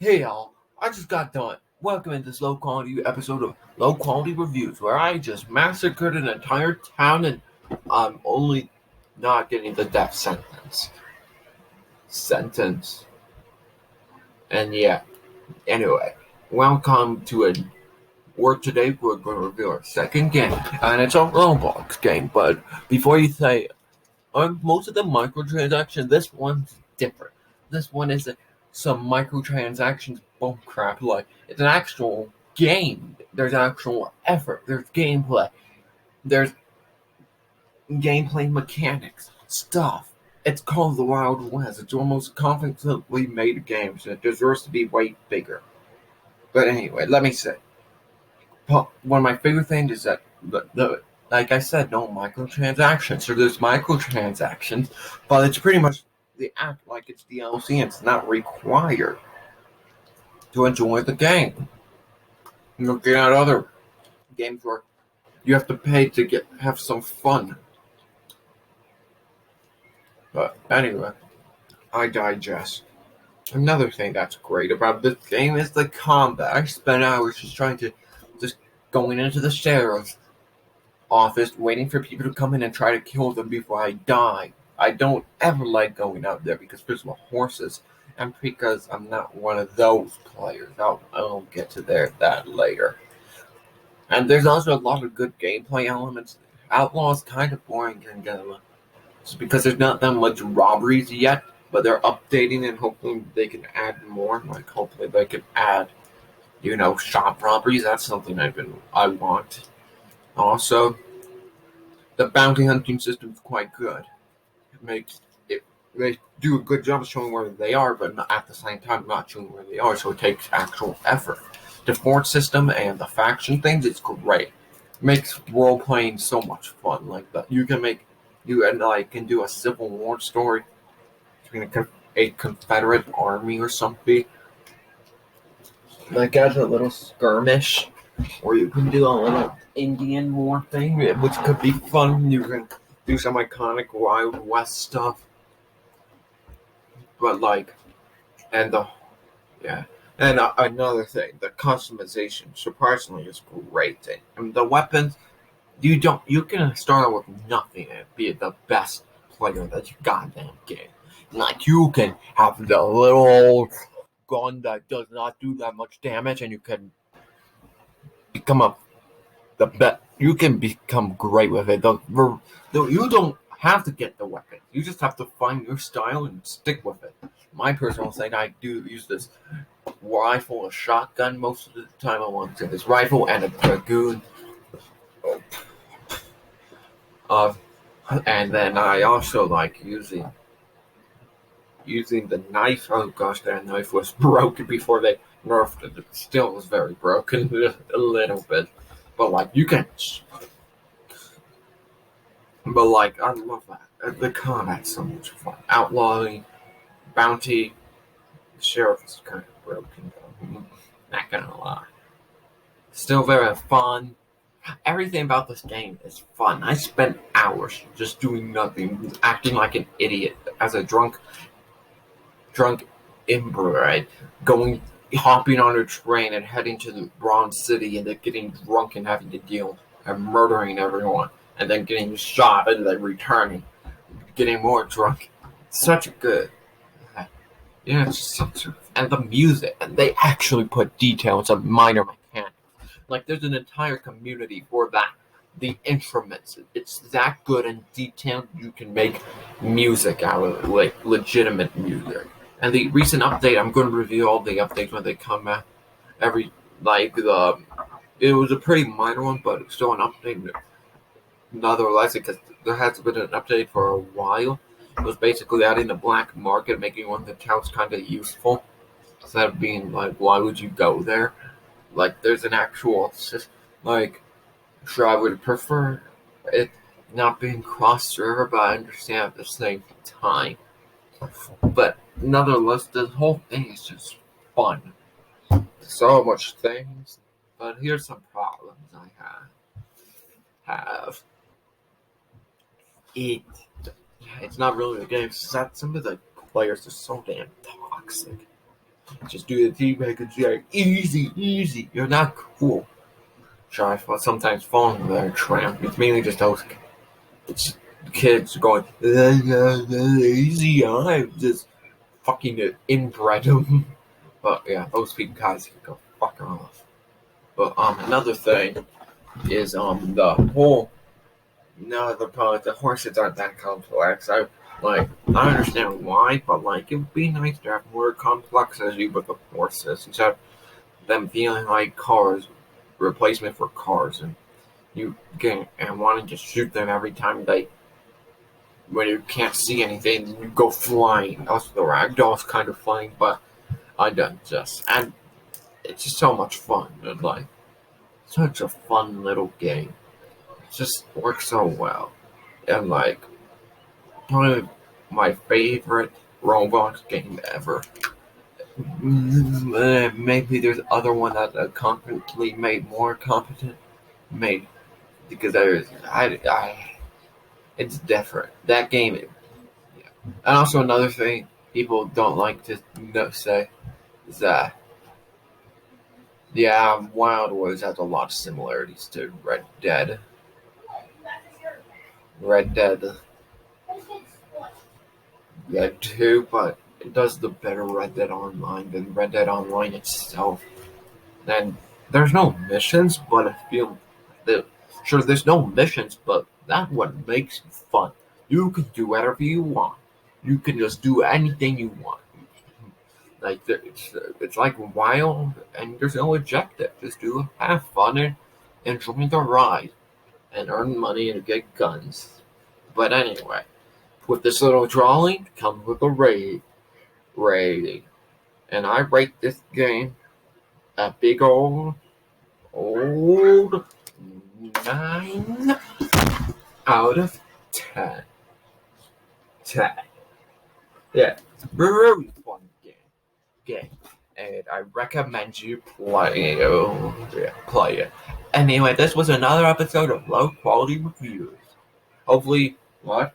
Hey y'all, I just got done. Welcome to this low quality episode of Low Quality Reviews, where I just massacred an entire town and I'm only not getting the death sentence. And yeah, anyway, welcome to a work today. We're going to review our second game, and it's a Roblox game. But before you say, most of the microtransactions, this one's different. This one isn't some microtransactions bullcrap. Like, it's an actual game. There's actual effort. There's gameplay. There's gameplay mechanics. Stuff. It's called the Wild West. It's almost confidently made game, so it deserves to be way bigger. But anyway, let me say, one of my favorite things is that like I said, no microtransactions. So there's microtransactions, but it's pretty much they act like it's DLC and it's not required to enjoy the game. Looking at other games where you have to pay to have some fun. But anyway, I digest. Another thing that's great about this game is the combat. I spent hours just going into the sheriff's office waiting for people to come in and try to kill them before I die. I don't ever like going out there because first of all, horses, and because I'm not one of those players. I'll get to that later. And there's also a lot of good gameplay elements. Outlaw is kind of boring in general, just because there's not that much robberies yet. But they're updating and hopefully they can add more. Like hopefully they can add, shop robberies. That's something I want. Also, the bounty hunting system is quite good. They do a good job of showing where they are, but at the same time not showing where they are. So it takes actual effort. The fort system and the faction things, it's great. It makes role playing so much fun. Like that, you can do a Civil War story between a Confederate army or something. Like as a little skirmish, or you can do a little Indian War thing, which could be fun. You can do some iconic Wild West stuff, but and the yeah, and another thing, the customization surprisingly is great. And the weapons, you can start out with nothing and be the best player that you goddamn game. Like you can have the little old gun that does not do that much damage, and you can become the bet. You can become great with it. You don't have to get the weapon. You just have to find your style and stick with it. My personal thing, I do use this rifle or shotgun most of the time. I want to this rifle and a dragoon. Uh, and then I also like using the knife. Oh gosh, that knife was broken before they nerfed it. It still was very broken a little bit. But you can. But I love that. The combat's so much fun. Outlawing, bounty, the sheriff is kind of broken though. Not gonna lie. Still very fun. Everything about this game is fun. I spent hours just doing nothing, acting like an idiot as a drunk inbred, hopping on a train and heading to the Bronze City, and then getting drunk and having to deal and murdering everyone, and then getting shot and then returning, getting more drunk. Such a good, yeah, it's such a, and the music, and they actually put details of minor mechanics. Like there's an entire community for that. The instruments, it's that good and detailed. You can make music out of it, legitimate music. And the recent update, I'm going to review all the updates when they come out. Every it was a pretty minor one, but it's still an update. Nonetheless, because there has been an update for a while. It was basically adding the black market, making one of the towns kind of useful. Instead of being why would you go there? There's an actual sure, I would prefer it not being cross-server, but I understand at the same time. But nonetheless, the whole thing is just fun. So much things, but here's some problems I have. It's not really the game. It's that some of the players are so damn toxic. Just do the teabag and say, easy, easy. You're not cool. Sure, I sometimes fall into their trap. It's mainly just those kids going, easy. I'm just fucking inbred them. But yeah, those people guys can go fuck off. But another thing is the whole. No, the horses aren't that complex. I understand why, but it would be nice to have more complexity with the horses instead of them feeling like cars, replacement for cars, and you get and wanting to shoot them every time when you can't see anything, you go flying. Also, the ragdoll's kind of funny, but I don't and it's just so much fun and such a fun little game. It just works so well, and probably my favorite Roblox game ever. Maybe there's other one that competently made more competent, made because it's different. That game, yeah. And also another thing people don't like to say is that Wild Wars has a lot of similarities to Red Dead. Red Dead 2, but it does the better Red Dead Online than Red Dead Online itself. And there's no missions, but I feel that sure there's no missions, but that's what makes it fun. You can do whatever you want. You can just do anything you want. It's like wild, and there's no objective. Just have fun and enjoy the ride, and earn money and get guns. But anyway, with this little drawing comes with a rating, and I rate this game a big old 9 out of 10. 10. Yeah, very fun game, and I recommend you play it. Anyway, this was another episode of Low Quality Reviews. Hopefully, what?